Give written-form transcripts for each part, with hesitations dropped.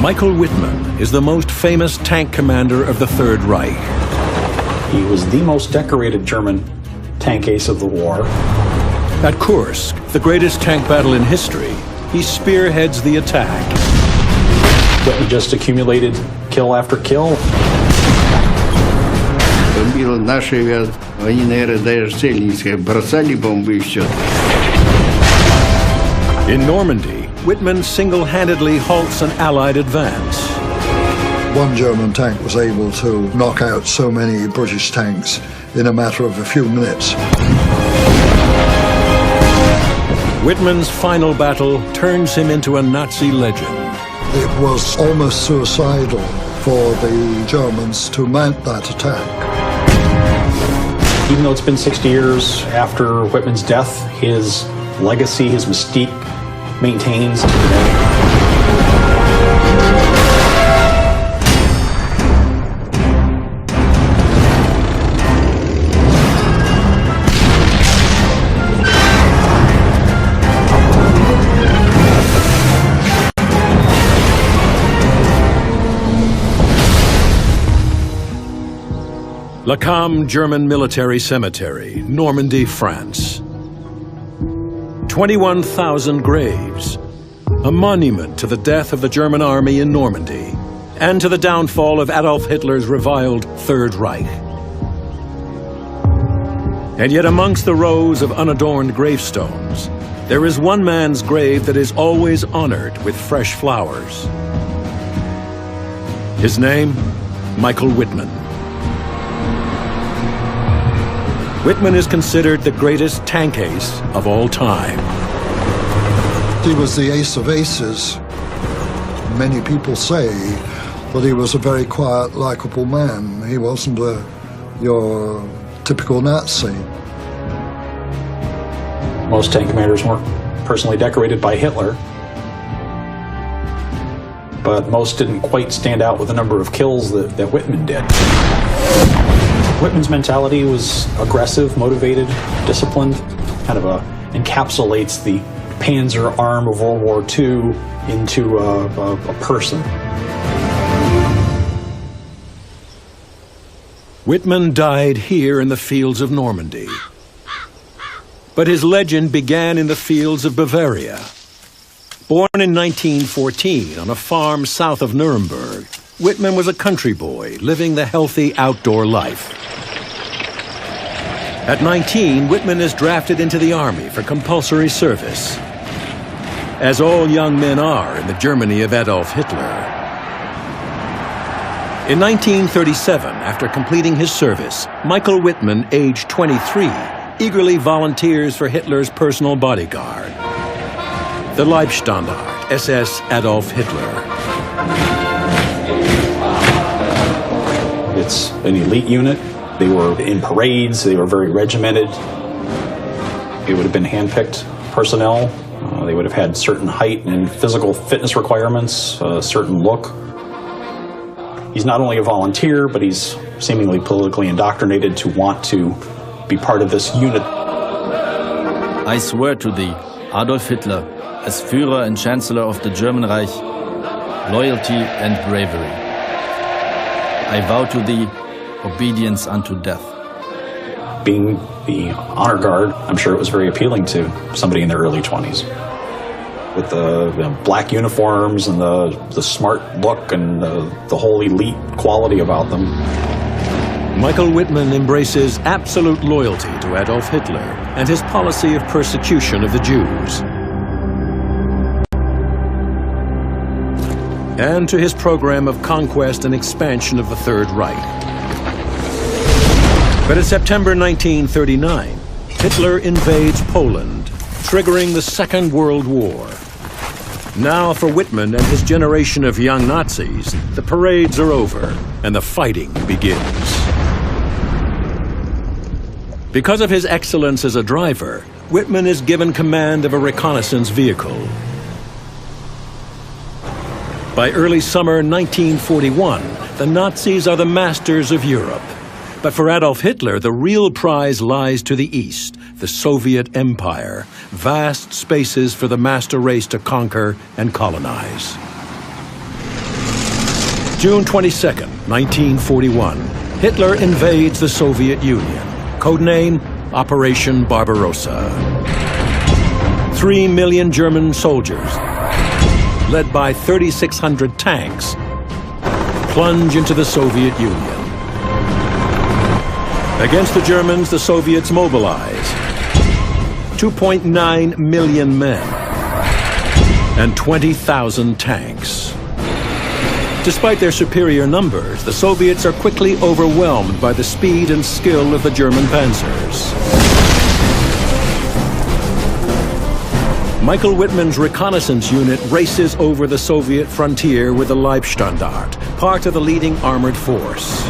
Michael Wittmann is the most famous tank commander of the Third Reich. He was the most decorated German tank ace of the war. At Kursk, the greatest tank battle in history, he spearheads the attack. Wittmann just accumulated kill after kill. In Normandy, Wittmann single-handedly halts an Allied advance. One German tank was able to knock out so many British tanks in a matter of a few minutes. Wittmann's final battle turns him into a Nazi legend. It was almost suicidal for the Germans to mount that attack. Even though it's been 60 years after Wittmann's death, his legacy, his mystique maintains. Le Cam German Military Cemetery, Normandy, France. 21,000 graves, a monument to the death of the German army in Normandy and to the downfall of Adolf Hitler's reviled Third Reich. And yet amongst the rows of unadorned gravestones, there is one man's grave that is always honored with fresh flowers. His name, Michael Wittmann. Wittmann is considered the greatest tank ace of all time. He was the ace of aces. Many people say that he was a very quiet, likable man. He wasn't your typical Nazi. Most tank commanders weren't personally decorated by Hitler, but most didn't quite stand out with the number of kills that Wittmann did. Wittmann's mentality was aggressive, motivated, disciplined, kind of encapsulates the Panzer arm of World War II into a person. Wittmann died here in the fields of Normandy. But his legend began in the fields of Bavaria. Born in 1914 on a farm south of Nuremberg, Wittmann was a country boy living the healthy outdoor life. At 19, Wittmann is drafted into the army for compulsory service, as all young men are in the Germany of Adolf Hitler. In 1937, after completing his service, Michael Wittmann, aged 23, eagerly volunteers for Hitler's personal bodyguard, the Leibstandarte, SS Adolf Hitler. It's an elite unit. They were in parades, they were very regimented. It would have been hand-picked personnel. They would have had certain height and physical fitness requirements, a certain look. He's not only a volunteer, but he's seemingly politically indoctrinated to want to be part of this unit. I swear to thee, Adolf Hitler, as Führer and Chancellor of the German Reich, loyalty and bravery. I vow to thee obedience unto death. Being the honor guard, I'm sure it was very appealing to somebody in their early 20s. With the black uniforms and the smart look and the whole elite quality about them. Michael Wittmann embraces absolute loyalty to Adolf Hitler and his policy of persecution of the Jews. And to his program of conquest and expansion of the Third Reich. But in September 1939, Hitler invades Poland, triggering the Second World War. Now for Wittmann and his generation of young Nazis, the parades are over and the fighting begins. Because of his excellence as a driver, Wittmann is given command of a reconnaissance vehicle. By early summer 1941, the Nazis are the masters of Europe. But for Adolf Hitler, the real prize lies to the east, the Soviet Empire, vast spaces for the master race to conquer and colonize. June 22nd, 1941, Hitler invades the Soviet Union. Codename Operation Barbarossa. 3 million German soldiers, led by 3,600 tanks, plunge into the Soviet Union. Against the Germans, the Soviets mobilize 2.9 million men and 20,000 tanks. Despite their superior numbers, the Soviets are quickly overwhelmed by the speed and skill of the German panzers. Michael Wittmann's reconnaissance unit races over the Soviet frontier with the Leibstandarte, part of the leading armored force.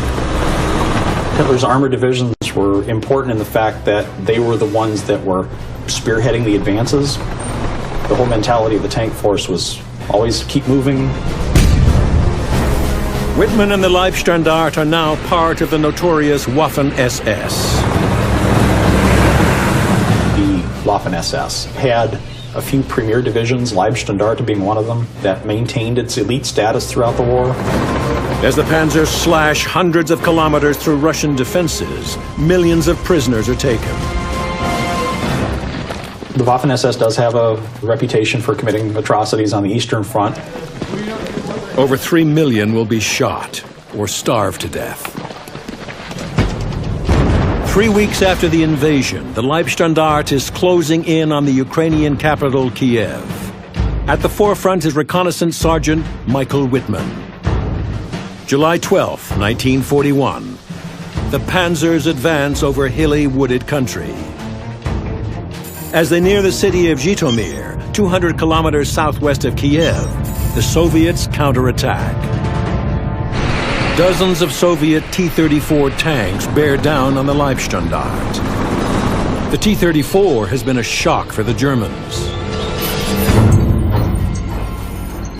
Hitler's armored divisions were important in the fact that they were the ones that were spearheading the advances. The whole mentality of the tank force was always keep moving. Wittmann and the Leibstandarte are now part of the notorious Waffen-SS. The Waffen-SS had a few premier divisions, Leibstandarte being one of them, that maintained its elite status throughout the war. As the panzers slash hundreds of kilometers through Russian defenses, millions of prisoners are taken. The Waffen-SS does have a reputation for committing atrocities on the Eastern Front. Over 3 million will be shot or starve to death. 3 weeks after the invasion, the Leibstandarte is closing in on the Ukrainian capital, Kiev. At the forefront is reconnaissance sergeant Michael Wittmann. July 12, 1941. The panzers advance over hilly, wooded country. As they near the city of Zhytomyr, 200 kilometers southwest of Kiev, the Soviets counterattack. Dozens of Soviet T-34 tanks bear down on the Leibstandarte. The T-34 has been a shock for the Germans.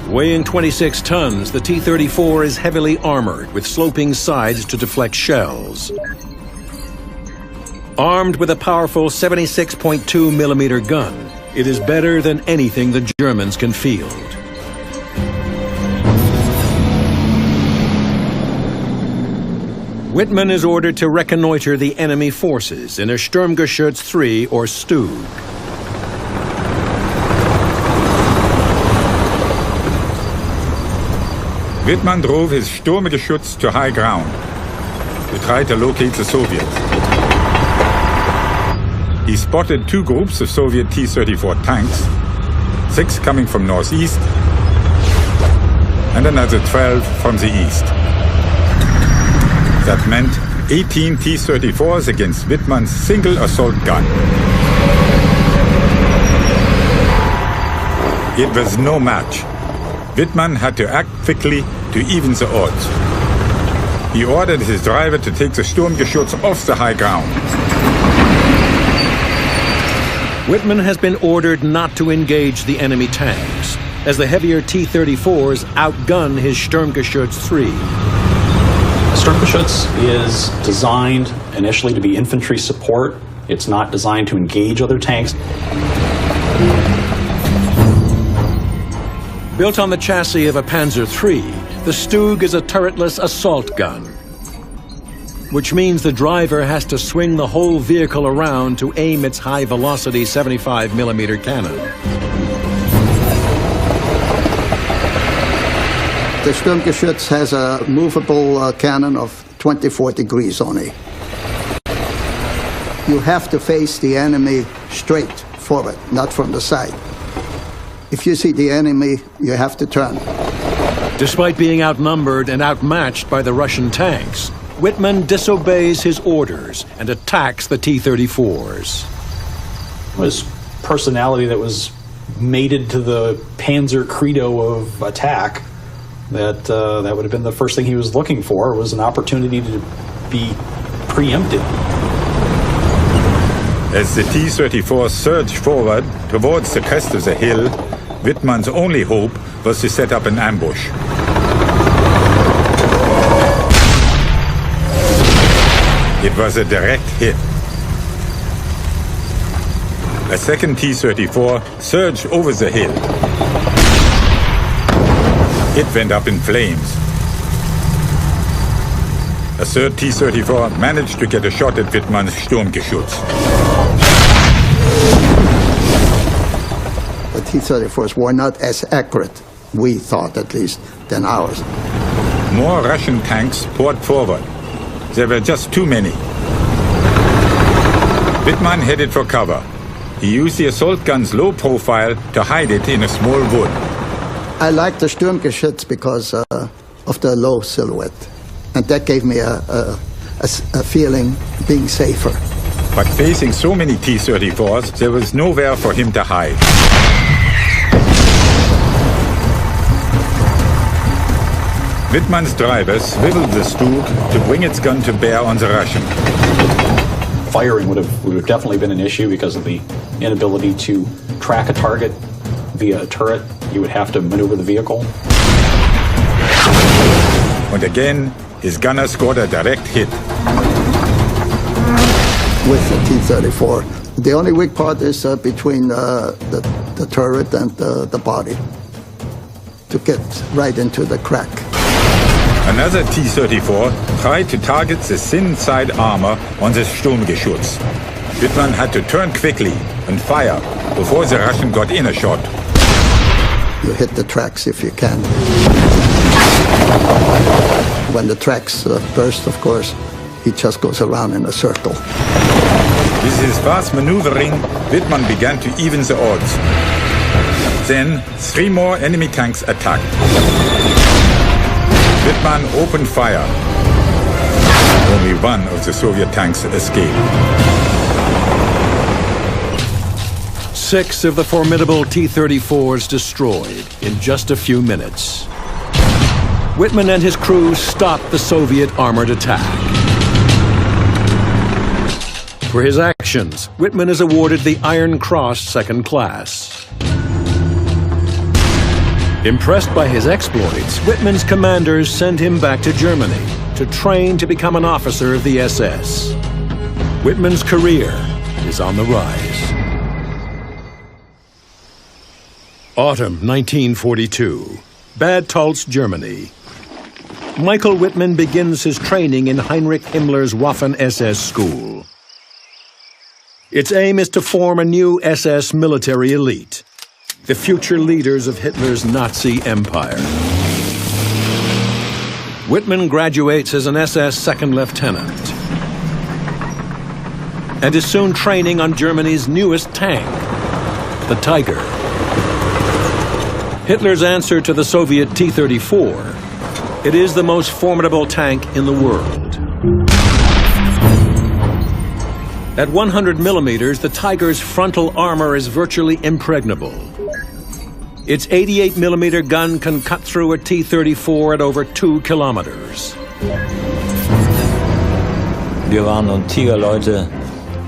Weighing 26 tons, the T-34 is heavily armored with sloping sides to deflect shells. Armed with a powerful 76.2 millimeter gun, it is better than anything the Germans can field. Wittmann is ordered to reconnoiter the enemy forces in a Sturmgeschütz 3 or Stug. Wittmann drove his Sturmgeschütz to high ground to try to locate the Soviets. He spotted 2 groups of Soviet T-34 tanks, 6 coming from northeast and another 12 from the east. That meant 18 T-34s against Wittmann's single assault gun. It was no match. Wittmann had to act quickly to even the odds. He ordered his driver to take the Sturmgeschütz off the high ground. Wittmann has been ordered not to engage the enemy tanks, as the heavier T-34s outgun his Sturmgeschütz 3. Sturmgeschütz is designed initially to be infantry support. It's not designed to engage other tanks. Built on the chassis of a Panzer III, the Stug is a turretless assault gun, which means the driver has to swing the whole vehicle around to aim its high-velocity 75 millimeter cannon. The Sturmgeschütz has a movable cannon of 24 degrees only. You have to face the enemy straight forward, not from the side. If you see the enemy, you have to turn. Despite being outnumbered and outmatched by the Russian tanks, Wittmann disobeys his orders and attacks the T-34s. His personality that was mated to the Panzer credo of attack, that would have been the first thing he was looking for, was an opportunity to be preempted. As the T-34 surged forward towards the crest of the hill, Wittmann's only hope was to set up an ambush. It was a direct hit. A second T-34 surged over the hill. It went up in flames. a third T-34 managed to get a shot at Wittmann's Sturmgeschütz. The T-34s were not as accurate, we thought at least, than ours. More Russian tanks poured forward. There were just too many. Wittmann headed for cover. He used the assault gun's low profile to hide it in a small wood. I liked the Sturmgeschütz because of the low silhouette. And that gave me a feeling being safer. But facing so many T-34s, there was nowhere for him to hide. Wittmann's driver swiveled the Stug to bring its gun to bear on the Russian. Firing would have definitely been an issue because of the inability to track a target via a turret. You would have to maneuver the vehicle. And again, his gunner scored a direct hit. With the T-34. The only weak part is between the turret and the body, to get right into the crack. Another T-34 tried to target the thin side armor on the Sturmgeschütz. Wittmann had to turn quickly and fire before the Russian got in a shot. You hit the tracks if you can. When the tracks burst, of course, he just goes around in a circle. With his fast maneuvering, Wittmann began to even the odds. Then, 3 more enemy tanks attacked. Wittmann opened fire. Only one of the Soviet tanks escaped. 6 of the formidable T-34s destroyed in just a few minutes. Wittmann and his crew stopped the Soviet armored attack. For his actions, Wittmann is awarded the Iron Cross Second Class. Impressed by his exploits, Wittmann's commanders send him back to Germany to train to become an officer of the SS. Wittmann's career is on the rise. Autumn 1942, Bad Tölz, Germany. Michael Wittmann begins his training in Heinrich Himmler's Waffen-SS school. Its aim is to form a new SS military elite, the future leaders of Hitler's Nazi empire. Wittmann graduates as an SS second lieutenant and is soon training on Germany's newest tank, the Tiger. Hitler's answer to the Soviet T-34, it is the most formidable tank in the world. At 100 millimeters, the Tiger's frontal armor is virtually impregnable. Its 88mm gun can cut through a T-34 at over 2 kilometers. Wir waren und Tigerleute,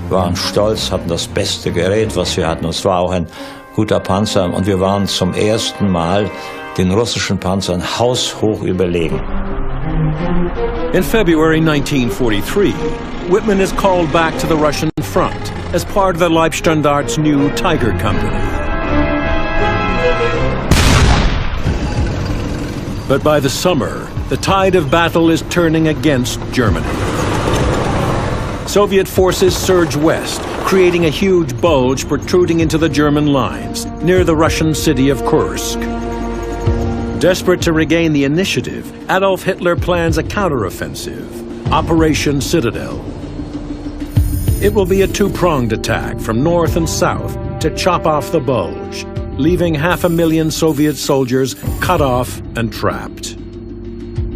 waren stolz, hatten das beste Gerät, was wir hatten. Es war auch ein guter Panzer und wir waren zum ersten Mal den russischen Panzern haushoch überlegen. In February 1943, Wittmann is called back to the Russian front as part of the Leibstandart's new Tiger Company. But by the summer, the tide of battle is turning against Germany. Soviet forces surge west, creating a huge bulge protruding into the German lines near the Russian city of Kursk. Desperate to regain the initiative, Adolf Hitler plans a counteroffensive, Operation Citadel. It will be a two-pronged attack from north and south to chop off the bulge, leaving 500,000 Soviet soldiers cut off and trapped.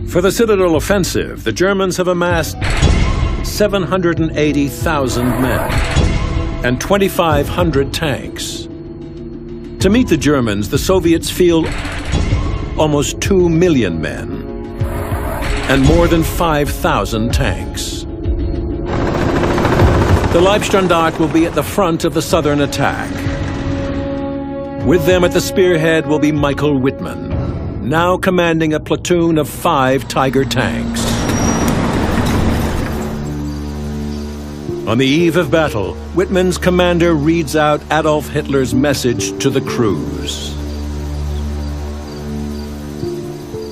For the Citadel offensive, the Germans have amassed 780,000 men and 2,500 tanks. To meet the Germans, the Soviets field almost 2 million men and more than 5,000 tanks. The Leibstandarte will be at the front of the southern attack. With them at the spearhead will be Michael Wittmann, now commanding a platoon of 5 Tiger tanks. On the eve of battle, Wittmann's commander reads out Adolf Hitler's message to the crews.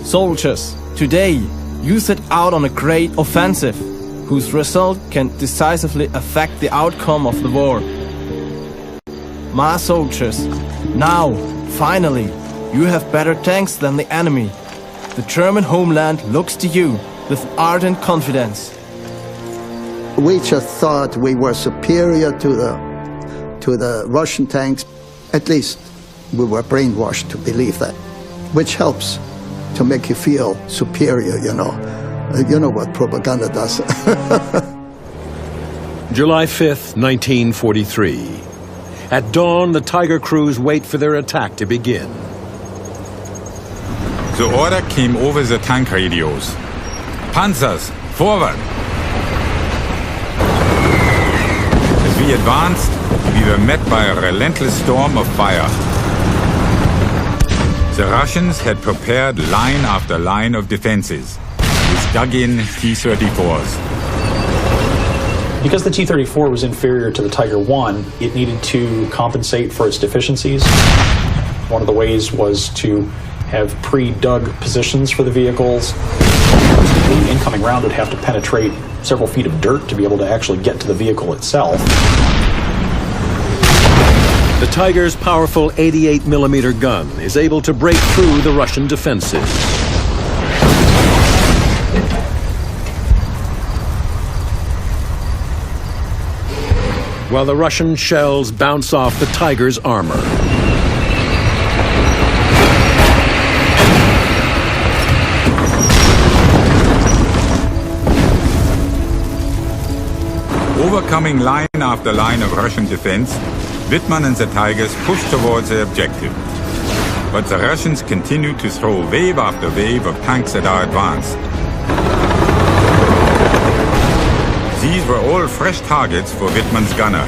Soldiers, today You set out on a great offensive, whose result can decisively affect the outcome of the war. My soldiers, now, finally, you have better tanks than the enemy. The German homeland looks to you with ardent confidence. We just thought we were superior to the Russian tanks. At least we were brainwashed to believe that, which helps to make you feel superior, you know. You know what propaganda does. July 5th, 1943. At dawn, the Tiger crews wait for their attack to begin. The order came over the tank radios. Panzers, forward! As we advanced, we were met by a relentless storm of fire. The Russians had prepared line after line of defenses, with dug-in T-34s. Because the T-34 was inferior to the Tiger I, it needed to compensate for its deficiencies. One of the ways was to have pre-dug positions for the vehicles. The incoming round would have to penetrate several feet of dirt to be able to actually get to the vehicle itself. The Tiger's powerful 88mm gun is able to break through the Russian defenses. While the Russian shells bounce off the Tiger's armor. Overcoming line after line of Russian defense, Wittmann and the Tigers pushed towards their objective. But the Russians continued to throw wave after wave of tanks at our advance. These were all fresh targets for Wittmann's gunner.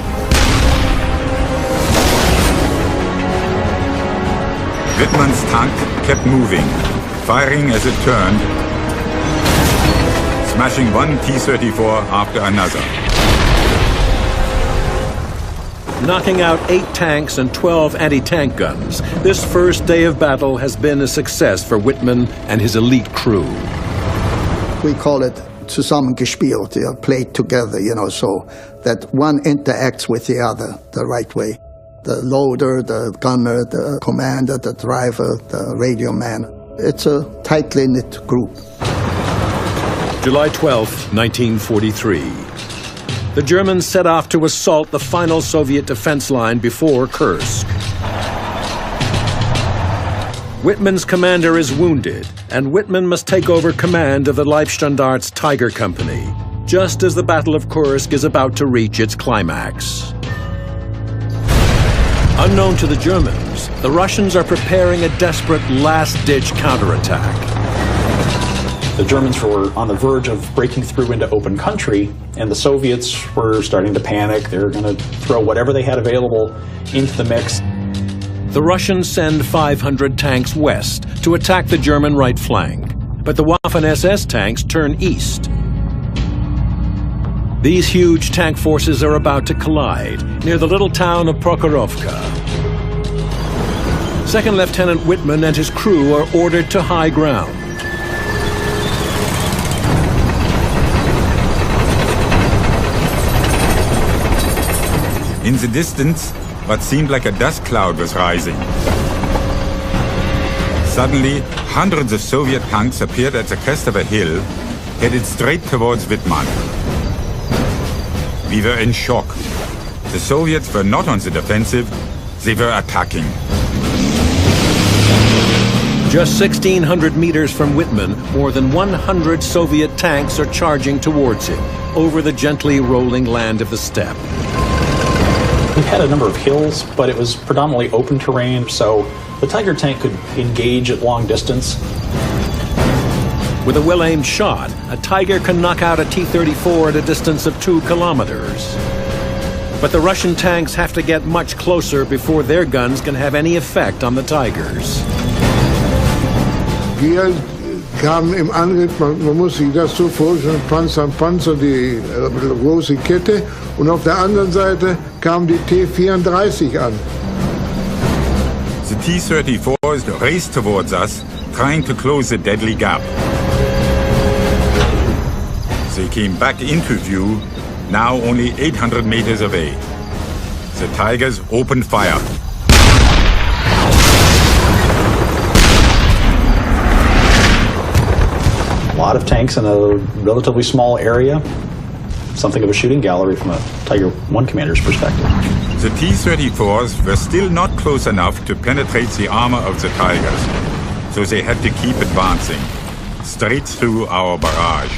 Wittmann's tank kept moving, firing as it turned, smashing one T-34 after another. Knocking out 8 tanks and 12 anti-tank guns, this first day of battle has been a success for Wittmann and his elite crew. We call it zusammengespielt, played together, you know, so that one interacts with the other the right way. The loader, the gunner, the commander, the driver, the radio man. It's a tightly knit group. July 12th, 1943. The Germans set off to assault the final Soviet defense line before Kursk. Wittmann's commander is wounded, and Wittmann must take over command of the Leibstandart's Tiger Company, just as the Battle of Kursk is about to reach its climax. Unknown to the Germans, the Russians are preparing a desperate last-ditch counterattack. The Germans were on the verge of breaking through into open country, and the Soviets were starting to panic. They were going to throw whatever they had available into the mix. The Russians send 500 tanks west to attack the German right flank, but the Waffen-SS tanks turn east. These huge tank forces are about to collide near the little town of Prokhorovka. Second Lieutenant Wittmann and his crew are ordered to high ground. In the distance, what seemed like a dust cloud was rising. Suddenly, hundreds of Soviet tanks appeared at the crest of a hill, headed straight towards Wittmann. We were in shock. The Soviets were not on the defensive, they were attacking. Just 1,600 meters from Wittmann, more than 100 Soviet tanks are charging towards him, over the gently rolling land of the steppe. We had a number of hills, but it was predominantly open terrain, so the Tiger tank could engage at long distance. With a well-aimed shot, a Tiger can knock out a T-34 at a distance of 2 kilometers. But the Russian tanks have to get much closer before their guns can have any effect on the Tigers. Wir kamen im Angriff, man muss sich das so vorstellen, Panzer an Panzer, die große Kette, und auf der anderen Seite kam die T-34 an. The T-34s raced towards us, trying to close the deadly gap. they came back into view, now only 800 meters away. The Tigers opened fire. A lot of tanks in a relatively small area. Something of a shooting gallery from a Tiger I commander's perspective. The T-34s were still not close enough to penetrate the armor of the Tigers, so they had to keep advancing, straight through our barrage.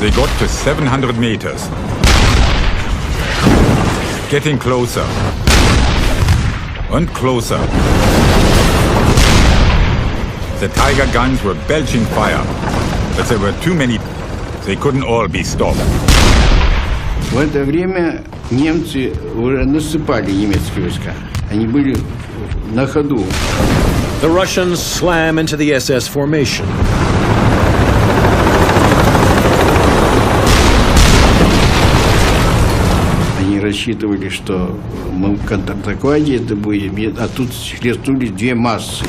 They got to 700 meters. Getting closer. And closer. The Tiger guns were belching fire, but there were too many. They couldn't all be stopped. В это время немцы уже наступали, немецкие войска. Они были на ходу. The Russians slam into the SS formation. Они рассчитывали, что мы в контратаке это будем, а тут хлестнули две массы.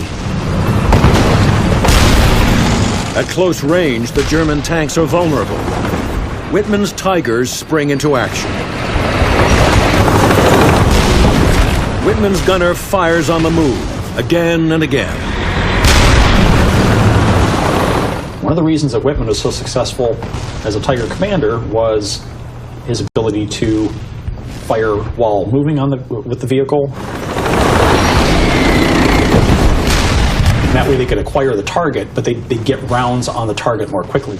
At close range, the German tanks are vulnerable. Whitman's Tigers spring into action. Whitman's gunner fires on the move, again and again. One of the reasons that Whitman was so successful as a Tiger commander was his ability to fire while moving with the vehicle. That way they could acquire the target, but they'd get rounds on the target more quickly.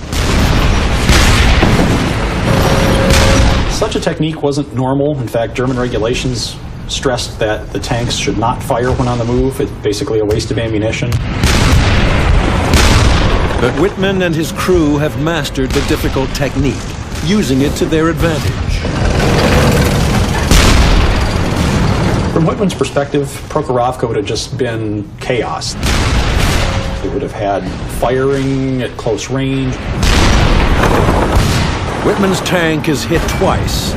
Such a technique wasn't normal. In fact, German regulations stressed that the tanks should not fire when on the move. It's basically a waste of ammunition. But Whitman and his crew have mastered the difficult technique, using it to their advantage. From Whitman's perspective, Prokhorovka would have just been chaos. They would have had firing at close range. Whitman's tank is hit twice,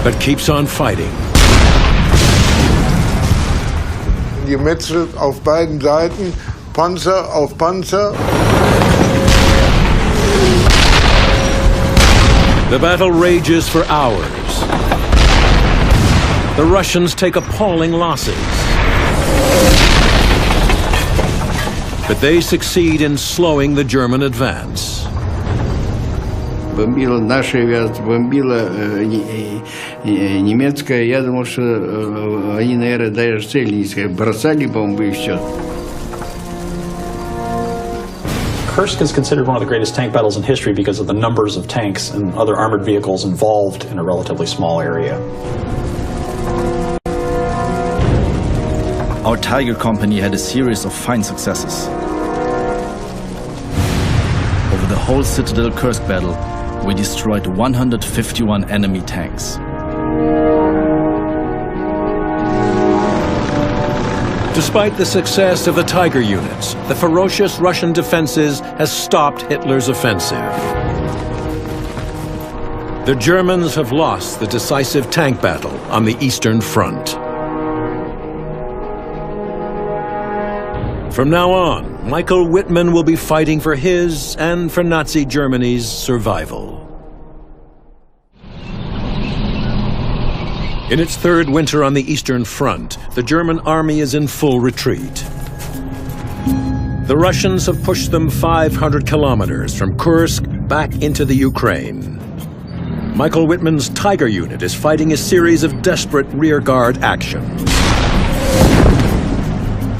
but keeps on fighting. Gemetzelt auf beiden Seiten, Panzer auf Panzer. The battle rages for hours. The Russians take appalling losses. But they succeed in slowing the German advance. Бомбила наша авиация, бомбила немецкая. Я думал, что они, наверное, даже цель не искали. Бросали бомбы и все. Kursk is considered one of the greatest tank battles in history because of the numbers of tanks and other armored vehicles involved in a relatively small area. Our Tiger Company had a series of fine successes. Over the whole Citadel Kursk battle, we destroyed 151 enemy tanks. Despite the success of the Tiger units, the ferocious Russian defenses has stopped Hitler's offensive. The Germans have lost the decisive tank battle on the Eastern Front. From now on, Michael Whitman will be fighting for his and for Nazi Germany's survival. In its third winter on the Eastern Front, the German army is in full retreat. The Russians have pushed them 500 kilometers from Kursk back into the Ukraine. Michael Whitman's Tiger unit is fighting a series of desperate rearguard actions.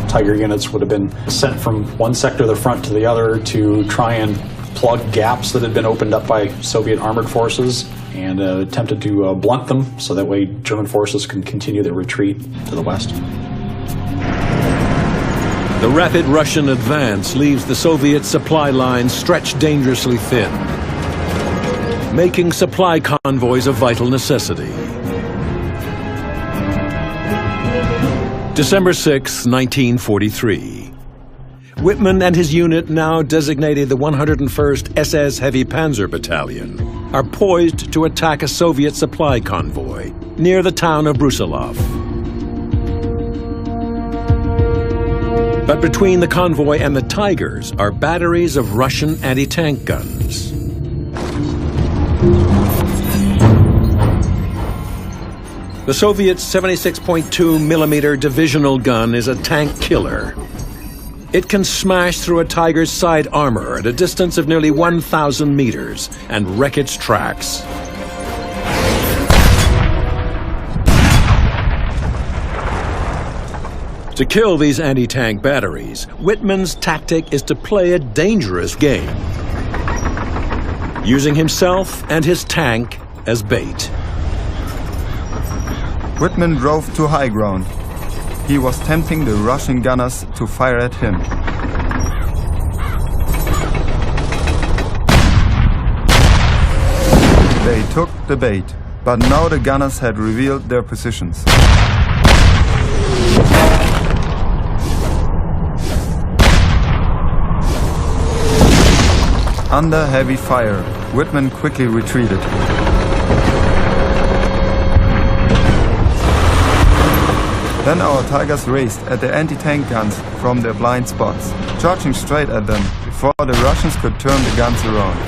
Tiger units would have been sent from one sector of the front to the other to try and plug gaps that had been opened up by Soviet armored forces and attempted to blunt them so that way German forces can continue their retreat to the west. The rapid Russian advance leaves the Soviet supply lines stretched dangerously thin, making supply convoys a vital necessity. December 6, 1943. Whitman and his unit, now designated the 101st SS Heavy Panzer Battalion, are poised to attack a Soviet supply convoy near the town of Brusilov. But between the convoy and the Tigers are batteries of Russian anti-tank guns. The Soviet 76.2 millimeter divisional gun is a tank killer. It can smash through a Tiger's side armor at a distance of nearly 1,000 meters and wreck its tracks. To kill these anti-tank batteries, Whitman's tactic is to play a dangerous game, using himself and his tank as bait. Whitman drove to high ground. He was tempting the Russian gunners to fire at him. They took the bait, but now the gunners had revealed their positions. Under heavy fire, Whitman quickly retreated. Then our Tigers raced at the anti-tank guns from their blind spots, charging straight at them before the Russians could turn the guns around.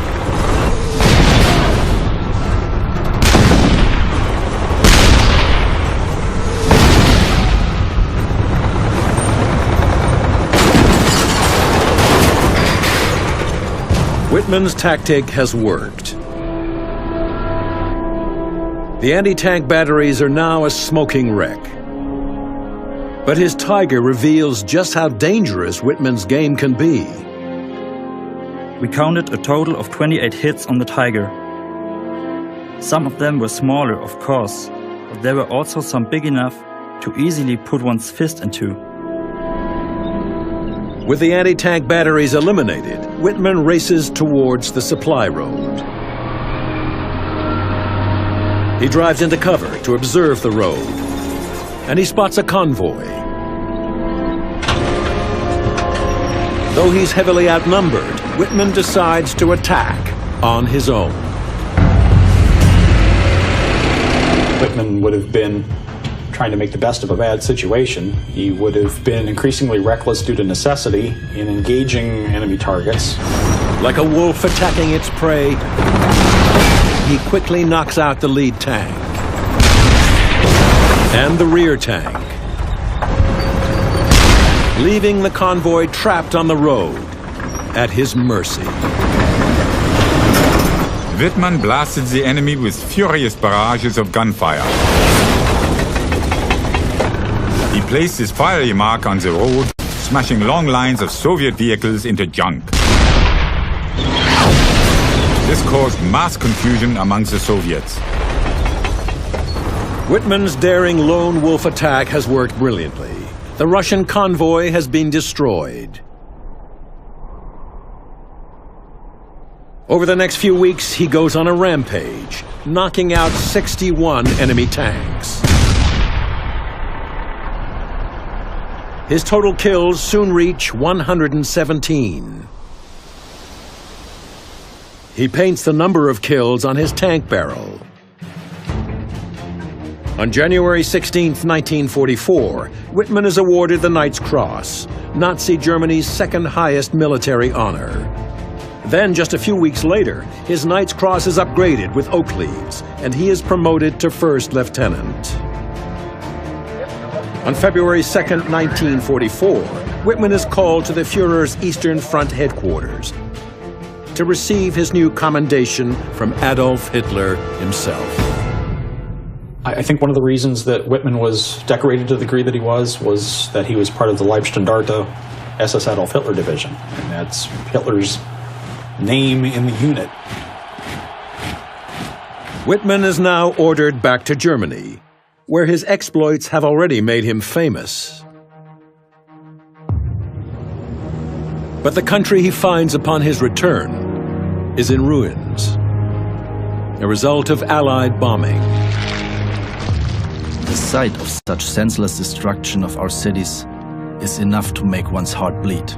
Whitman's tactic has worked. The anti-tank batteries are now a smoking wreck. But his Tiger reveals just how dangerous Whitman's game can be. We counted a total of 28 hits on the Tiger. Some of them were smaller, of course, but there were also some big enough to easily put one's fist into. With the anti-tank batteries eliminated, Whitman races towards the supply road. He drives into cover to observe the road, and he spots a convoy. Though he's heavily outnumbered, Whitman decides to attack on his own. Whitman would have been trying to make the best of a bad situation. He would have been increasingly reckless due to necessity in engaging enemy targets. Like a wolf attacking its prey, he quickly knocks out the lead tank and the rear tank, leaving the convoy trapped on the road at his mercy. Whitman blasted the enemy with furious barrages of gunfire. He placed his fiery mark on the road, smashing long lines of Soviet vehicles into junk. This caused mass confusion amongst the Soviets. Whitman's daring lone wolf attack has worked brilliantly. The Russian convoy has been destroyed. Over the next few weeks, he goes on a rampage, knocking out 61 enemy tanks. His total kills soon reach 117. He paints the number of kills on his tank barrel. On January 16, 1944, Whitman is awarded the Knight's Cross, Nazi Germany's second highest military honor. Then, just a few weeks later, his Knight's Cross is upgraded with oak leaves, and he is promoted to first lieutenant. On February 2, 1944, Whitman is called to the Führer's Eastern Front headquarters to receive his new commendation from Adolf Hitler himself. I think one of the reasons that Whitman was decorated to the degree that he was that he was part of the Leibstandarte SS Adolf Hitler division, and that's Hitler's name in the unit. Whitman is now ordered back to Germany, where his exploits have already made him famous. But the country he finds upon his return is in ruins, a result of Allied bombing. The sight of such senseless destruction of our cities is enough to make one's heart bleed.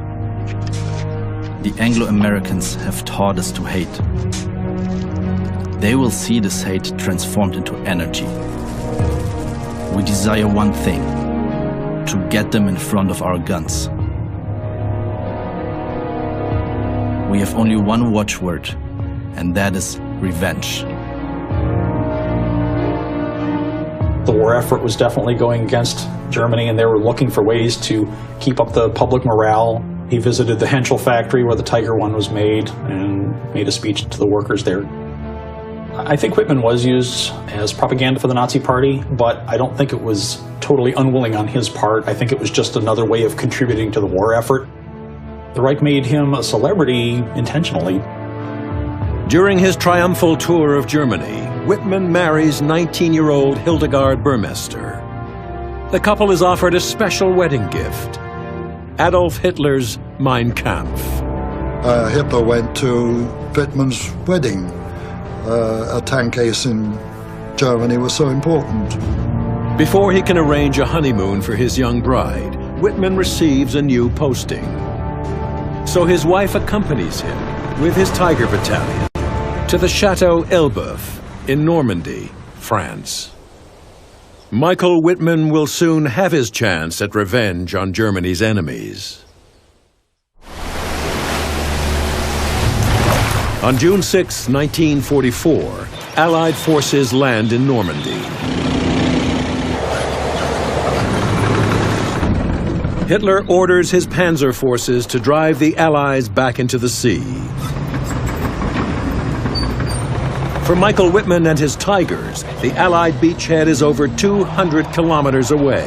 The Anglo-Americans have taught us to hate. They will see this hate transformed into energy. We desire one thing: to get them in front of our guns. we have only one watchword, and that is revenge. The war effort was definitely going against Germany, and they were looking for ways to keep up the public morale. He visited the Henschel factory where the Tiger One was made and made a speech to the workers there. I think Whitman was used as propaganda for the Nazi Party, but I don't think it was totally unwilling on his part. I think it was just another way of contributing to the war effort. The Reich made him a celebrity intentionally. During his triumphal tour of Germany, Whitman marries 19-year-old Hildegard Burmester. The couple is offered a special wedding gift, Adolf Hitler's Mein Kampf. Hitler went to Whitman's wedding. A tank ace in Germany was so important. Before he can arrange a honeymoon for his young bride, Whitman receives a new posting. So his wife accompanies him with his Tiger Battalion to the Chateau Elbeuf in Normandy, France. Michael Whitman will soon have his chance at revenge on Germany's enemies. On June 6, 1944, Allied forces land in Normandy. Hitler orders his panzer forces to drive the Allies back into the sea. For Michael Whitman and his Tigers, the Allied beachhead is over 200 kilometers away.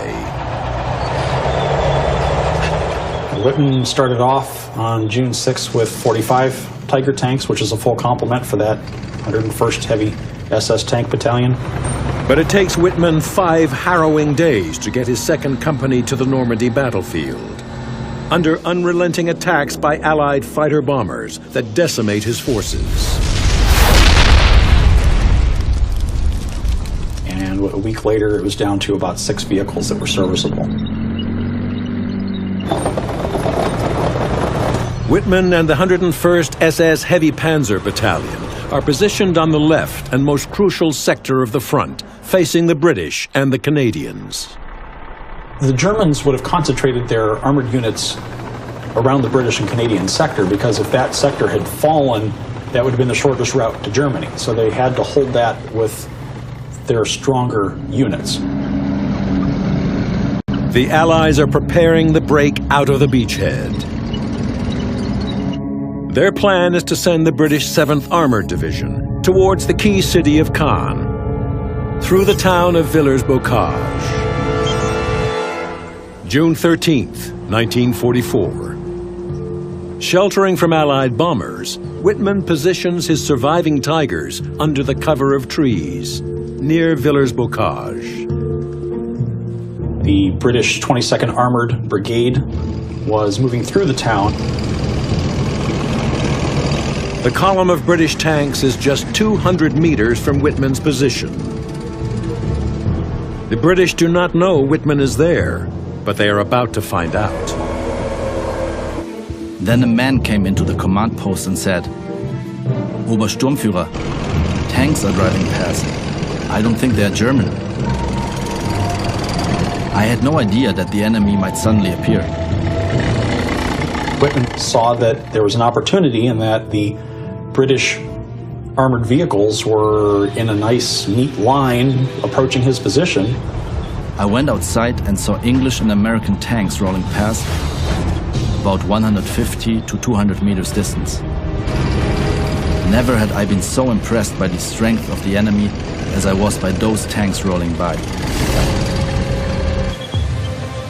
Whitman started off on June 6 with 45 Tiger tanks, which is a full complement for that 101st Heavy SS Tank Battalion. But it takes Whitman 5 harrowing days to get his second company to the Normandy battlefield, under unrelenting attacks by Allied fighter bombers that decimate his forces. And a week later, it was down to about 6 vehicles that were serviceable. Whitman and the 101st SS Heavy Panzer Battalion are positioned on the left and most crucial sector of the front, facing the British and the Canadians. The Germans would have concentrated their armored units around the British and Canadian sector, because if that sector had fallen, that would have been the shortest route to Germany. So they had to hold that with their stronger units. The Allies are preparing the break out of the beachhead. Their plan is to send the British 7th Armored Division towards the key city of Caen, through the town of Villers-Bocage. June 13th, 1944. Sheltering from Allied bombers, Whitman positions his surviving Tigers under the cover of trees, near Villers-Bocage. The British 22nd Armored Brigade was moving through the town. The column of British tanks is just 200 meters from Whitman's position. The British do not know Whitman is there, but they are about to find out. Then a man came into the command post and said, "Obersturmführer, tanks are driving past. I don't think they're German." I had no idea that the enemy might suddenly appear. Whitman saw that there was an opportunity and that the British armored vehicles were in a nice, neat line approaching his position. I went outside and saw English and American tanks rolling past, about 150 to 200 meters distance. Never had I been so impressed by the strength of the enemy as I was by those tanks rolling by.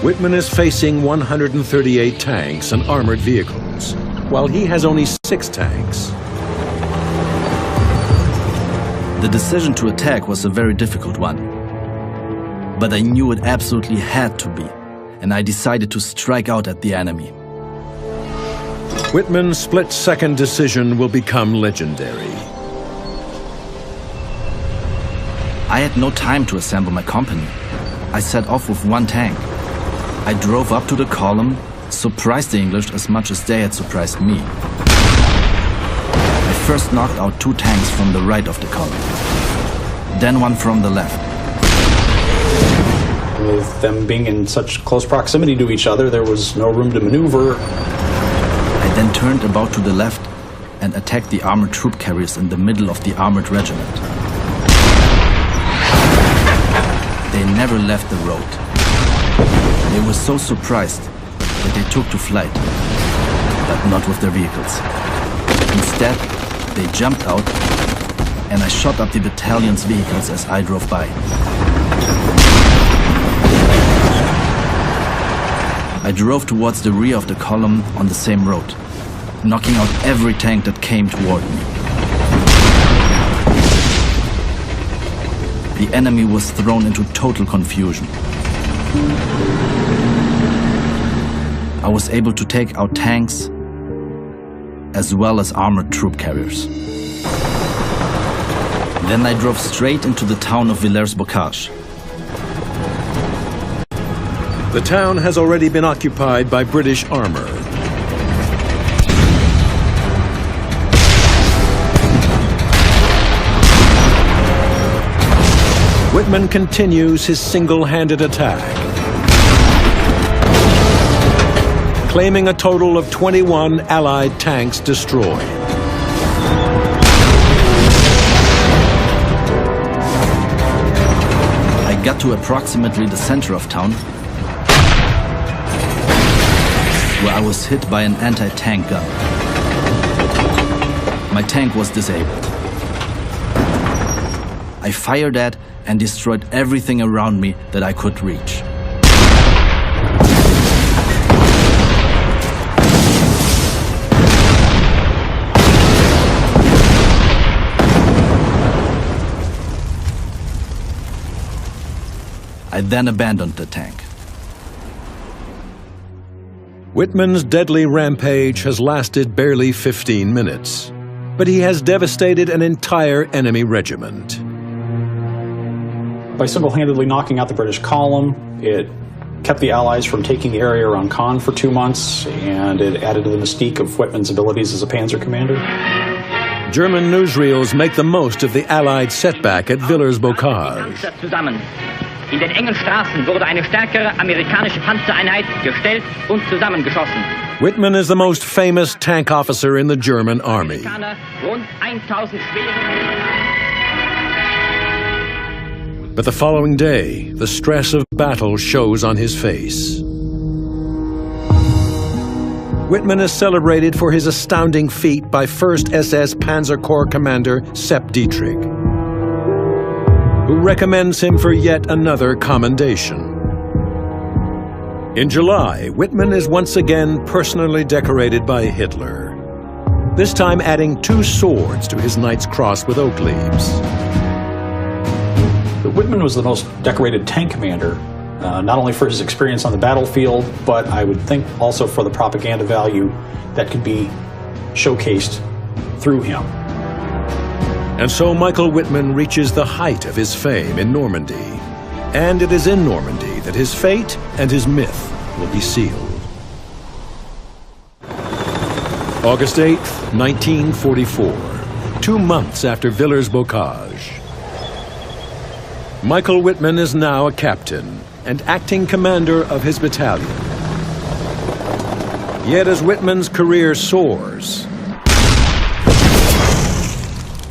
Whitman is facing 138 tanks and armored vehicles, while he has only 6 tanks. The decision to attack was a very difficult one. But I knew it absolutely had to be, and I decided to strike out at the enemy. Whitman's split-second decision will become legendary. I had no time to assemble my company. I set off with 1 tank. I drove up to the column, surprised the English as much as they had surprised me. I first knocked out 2 tanks from the right of the column, then 1 from the left. With them being in such close proximity to each other, there was no room to maneuver. I then turned about to the left and attacked the armored troop carriers in the middle of the armored regiment. They never left the road. They were so surprised that they took to flight, but not with their vehicles. Instead, they jumped out, and I shot up the battalion's vehicles as I drove by. I drove towards the rear of the column on the same road, knocking out every tank that came toward me. The enemy was thrown into total confusion. I was able to take out tanks as well as armored troop carriers. Then I drove straight into the town of Villers-Bocage. The town has already been occupied by British armor. Whitman continues his single-handed attack, claiming a total of 21 Allied tanks destroyed. I got to approximately the center of town, where I was hit by an anti-tank gun. My tank was disabled. I fired at and destroyed everything around me that I could reach. I then abandoned the tank. Whitman's deadly rampage has lasted barely 15 minutes, but he has devastated an entire enemy regiment. By single-handedly knocking out the British column, it kept the Allies from taking the area around Caen for 2 months, and it added to the mystique of Whitman's abilities as a panzer commander. German newsreels make the most of the Allied setback at Villers-Bocage. In den engen Straßen wurde eine stärkere amerikanische Panzereinheit gestellt und zusammengeschossen. Whitman is the most famous tank officer in the German army. Rund 1000 schwere. But the following day, the stress of battle shows on his face. Whitman is celebrated for his astounding feat by 1st SS Panzer Corps Commander Sepp Dietrich, who recommends him for yet another commendation. In July, Whitman is once again personally decorated by Hitler, this time adding 2 swords to his Knight's Cross with oak leaves. But Whitman was the most decorated tank commander, not only for his experience on the battlefield, but I would think also for the propaganda value that could be showcased through him. And so Michael Whitman reaches the height of his fame in Normandy. And it is in Normandy that his fate and his myth will be sealed. August 8th, 1944, 2 months after Villers-Bocage. Michael Whitman is now a captain and acting commander of his battalion. Yet as Whitman's career soars,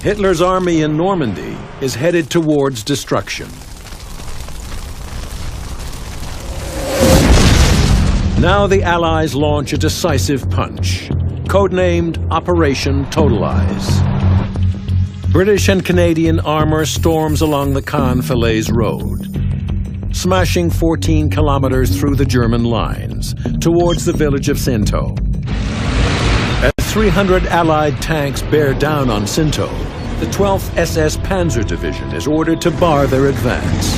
Hitler's army in Normandy is headed towards destruction. Now the Allies launch a decisive punch, codenamed Operation Totalize. British and Canadian armor storms along the Caen-Falaise road, smashing 14 kilometers through the German lines towards the village of Sinto. As 300 Allied tanks bear down on Sinto, the 12th SS Panzer Division is ordered to bar their advance.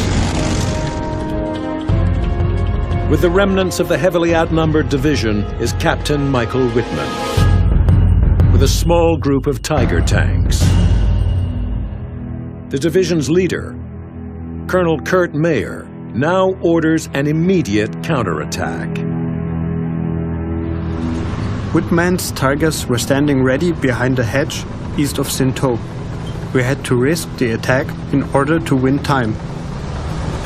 With the remnants of the heavily outnumbered division is Captain Michael Whitman, with a small group of Tiger tanks. The division's leader, Colonel Kurt Mayer, now orders an immediate counterattack. Whitman's Tigers were standing ready behind a hedge east of Sinto. We had to risk the attack in order to win time.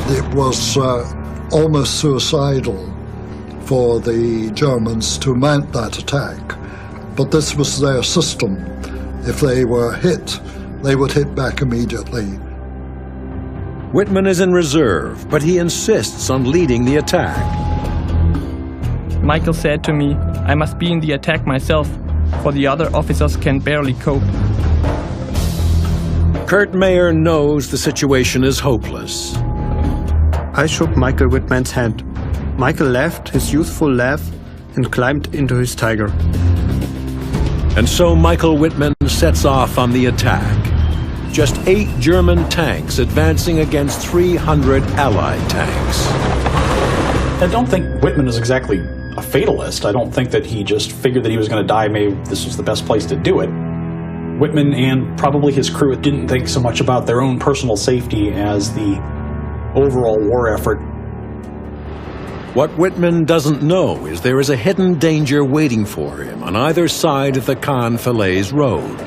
It was almost suicidal for the Germans to mount that attack, but this was their system. If they were hit, they would hit back immediately. Whitman is in reserve, but he insists on leading the attack. Michael said to me, I must be in the attack myself, for the other officers can barely cope. Kurt Mayer knows the situation is hopeless. I shook Michael Whitman's hand. Michael laughed his youthful laugh and climbed into his Tiger. And so Michael Whitman sets off on the attack. Just 8 German tanks advancing against 300 Allied tanks. I don't think Whitman is exactly a fatalist. I don't think that he just figured that he was going to die, maybe this was the best place to do it. Whitman and probably his crew didn't think so much about their own personal safety as the overall war effort. What Whitman doesn't know is there is a hidden danger waiting for him on either side of the Caen-Falaise road.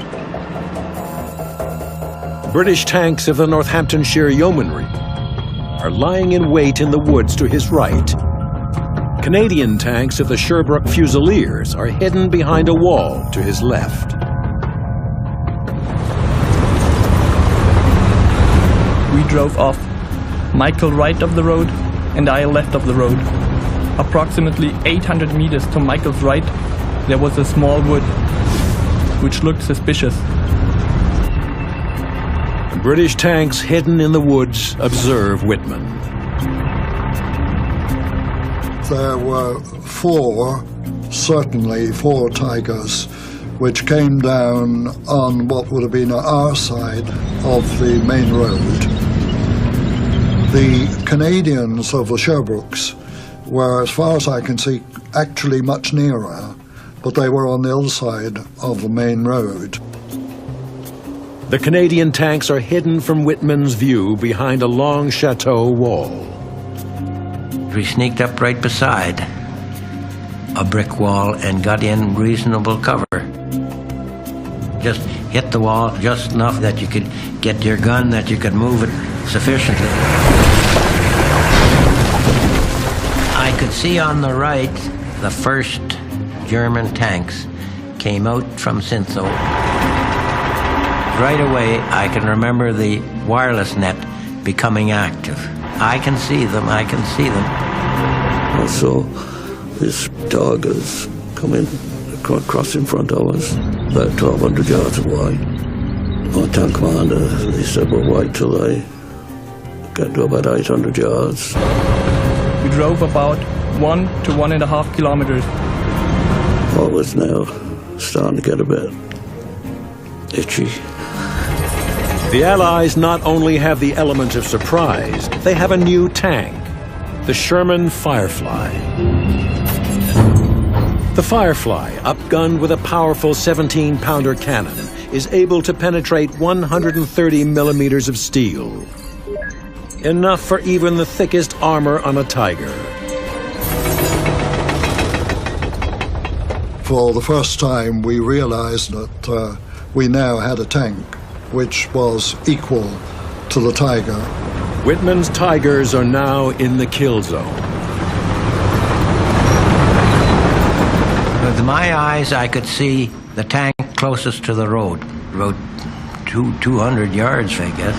British tanks of the Northamptonshire Yeomanry are lying in wait in the woods to his right. Canadian tanks of the Sherbrooke Fusiliers are hidden behind a wall to his left. We drove off. Michael right of the road and I left of the road. Approximately 800 meters to Michael's right, there was a small wood, which looked suspicious. The British tanks hidden in the woods observe Whitman. There were certainly four Tigers, which came down on what would have been our side of the main road. The Canadians of the Sherbrooks were, as far as I can see, actually much nearer, but they were on the other side of the main road. The Canadian tanks are hidden from Whitman's view behind a long chateau wall. We sneaked up right beside a brick wall and got in reasonable cover. Just hit the wall just enough that you could get your gun, that you could move it sufficiently. I could see on the right the first German tanks came out from Sinzo. Right away, I can remember the wireless net becoming active. I can see them, I can see them. I saw these Tigers come in, across in front of us, about 1,200 yards away. My tank commander, he said, well, wait till they get to about 800 yards. We drove about 1 to 1.5 kilometers. I was now starting to get a bit itchy. The Allies not only have the element of surprise, they have a new tank, the Sherman Firefly. The Firefly, upgunned with a powerful 17-pounder cannon, is able to penetrate 130 millimeters of steel. Enough for even the thickest armor on a Tiger. For the first time, we realized that we now had a tank which was equal to the Tiger. Whitman's Tigers are now in the kill zone. With my eyes, I could see the tank closest to the road, about 200 yards, I guess.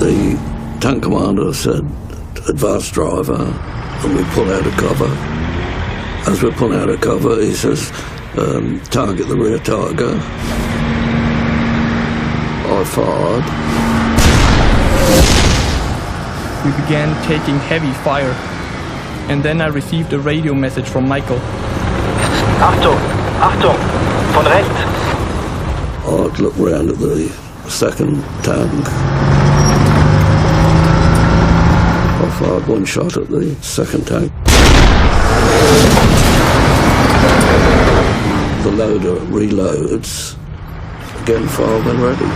The tank commander said, advance driver, and we pull out of cover. As we pull out of cover, he says, target the rear Tiger. I fired. We began taking heavy fire, and then I received a radio message from Michael. Achtung! Achtung! Von rechts! I'd look round at the second tank. I fired one shot at the second tank. The loader reloads. Again, fired when ready.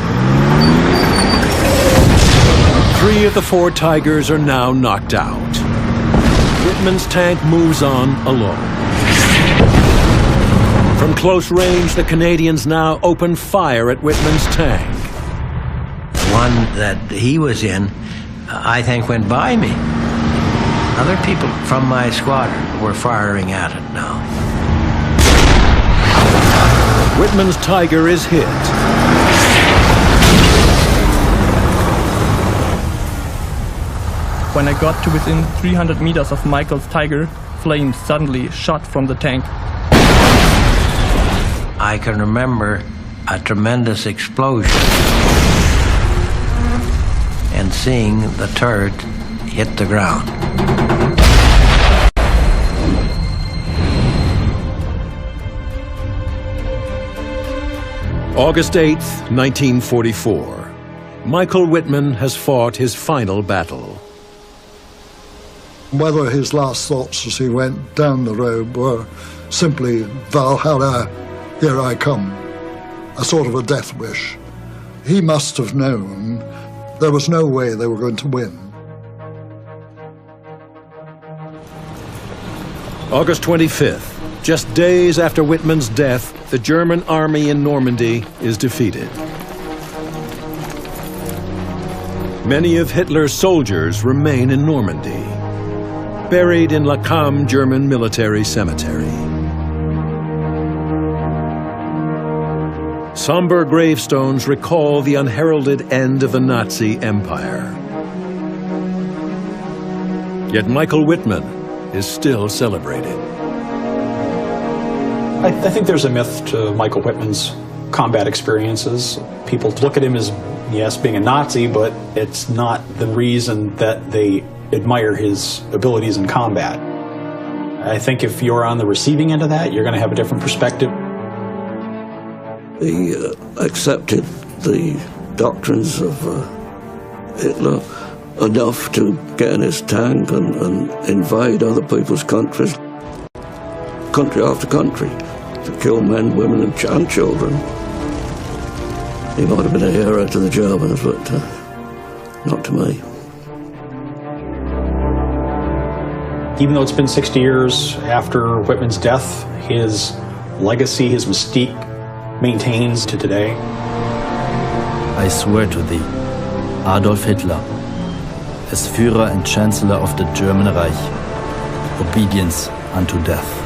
3 of the 4 Tigers are now knocked out. Whitman's tank moves on alone. From close range, the Canadians now open fire at Whitman's tank. The one that he was in, I think, went by me. Other people from my squadron were firing at it now. Whitman's Tiger is hit. When I got to within 300 meters of Michael's Tiger, flames suddenly shot from the tank. I can remember a tremendous explosion and seeing the turret hit the ground. August 8th, 1944. Michael Whitman has fought his final battle. Whether his last thoughts as he went down the road were simply, Valhalla, here I come, a sort of a death wish. He must have known there was no way they were going to win. August 25th, just days after Whitman's death, the German army in Normandy is defeated. Many of Hitler's soldiers remain in Normandy, buried in La Cam German Military Cemetery. Somber gravestones recall the unheralded end of the Nazi Empire. Yet Michael Whitman is still celebrated. I think there's a myth to Michael Whitman's combat experiences. People look at him as, yes, being a Nazi, but it's not the reason that they admire his abilities in combat. I think if you're on the receiving end of that, you're going to have a different perspective. He accepted the doctrines of Hitler enough to get in his tank and invade other people's countries, country after country, to kill men, women and children. He might have been a hero to the Germans, but not to me. Even though it's been 60 years after Whitman's death, his legacy, his mystique, maintains to today. I swear to thee, Adolf Hitler, as Führer and Chancellor of the German Reich, obedience unto death.